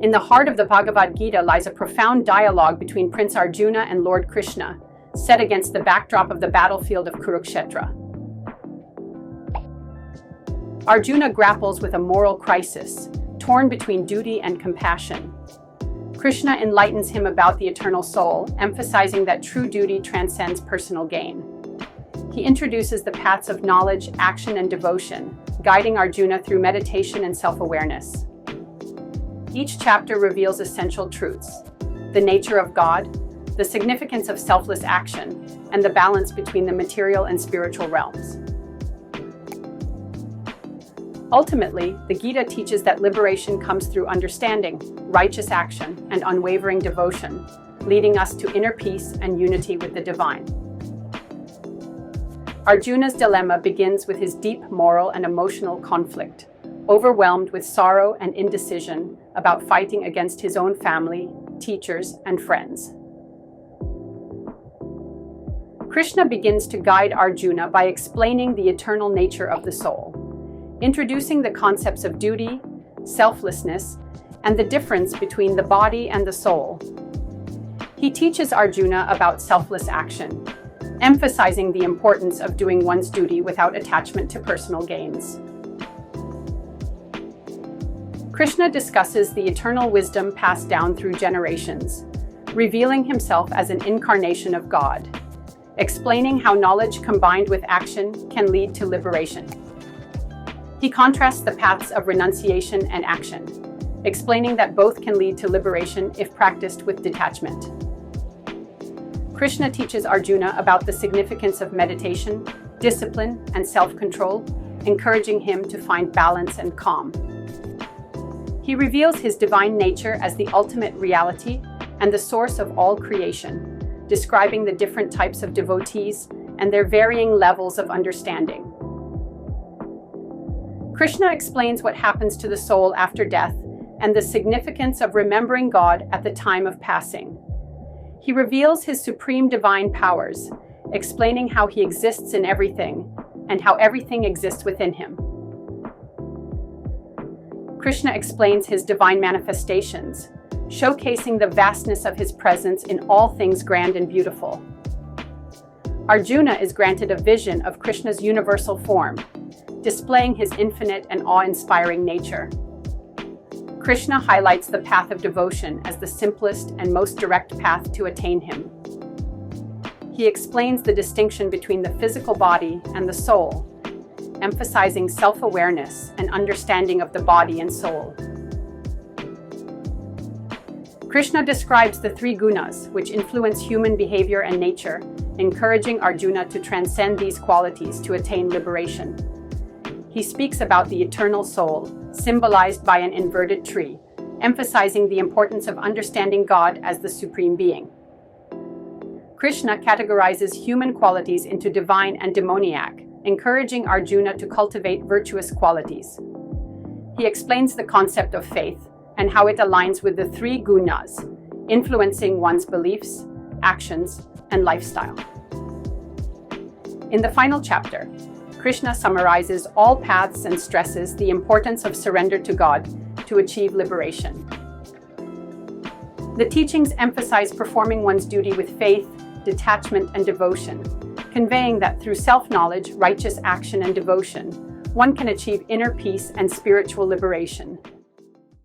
In the heart of the Bhagavad Gita lies a profound dialogue between Prince Arjuna and Lord Krishna, set against the backdrop of the battlefield of Kurukshetra. Arjuna grapples with a moral crisis, torn between duty and compassion. Krishna enlightens him about the eternal soul, emphasizing that true duty transcends personal gain. He introduces the paths of knowledge, action, and devotion, guiding Arjuna through meditation and self-awareness. Each chapter reveals essential truths: the nature of God, the significance of selfless action, and the balance between the material and spiritual realms. Ultimately, the Gita teaches that liberation comes through understanding, righteous action, and unwavering devotion, leading us to inner peace and unity with the divine. Arjuna's dilemma begins with his deep moral and emotional conflict, overwhelmed with sorrow and indecision about fighting against his own family, teachers, and friends. Krishna begins to guide Arjuna by explaining the eternal nature of the soul, introducing the concepts of duty, selflessness, and the difference between the body and the soul. He teaches Arjuna about selfless action, emphasizing the importance of doing one's duty without attachment to personal gains. Krishna discusses the eternal wisdom passed down through generations, revealing himself as an incarnation of God, explaining how knowledge combined with action can lead to liberation. He contrasts the paths of renunciation and action, explaining that both can lead to liberation if practiced with detachment. Krishna teaches Arjuna about the significance of meditation, discipline, and self-control, encouraging him to find balance and calm. He reveals his divine nature as the ultimate reality and the source of all creation, describing the different types of devotees and their varying levels of understanding. Krishna explains what happens to the soul after death and the significance of remembering God at the time of passing. He reveals his supreme divine powers, explaining how he exists in everything and how everything exists within him. Krishna explains his divine manifestations, showcasing the vastness of his presence in all things grand and beautiful. Arjuna is granted a vision of Krishna's universal form, displaying his infinite and awe-inspiring nature. Krishna highlights the path of devotion as the simplest and most direct path to attain him. He explains the distinction between the physical body and the soul, emphasizing self-awareness and understanding of the body and soul. Krishna describes the three gunas, which influence human behavior and nature, encouraging Arjuna to transcend these qualities to attain liberation. He speaks about the eternal soul, symbolized by an inverted tree, emphasizing the importance of understanding God as the supreme being. Krishna categorizes human qualities into divine and demoniac, encouraging Arjuna to cultivate virtuous qualities. He explains the concept of faith and how it aligns with the three gunas, influencing one's beliefs, actions, and lifestyle. In the final chapter, Krishna summarizes all paths and stresses the importance of surrender to God to achieve liberation. The teachings emphasize performing one's duty with faith, detachment, and devotion, conveying that through self-knowledge, righteous action, and devotion, one can achieve inner peace and spiritual liberation.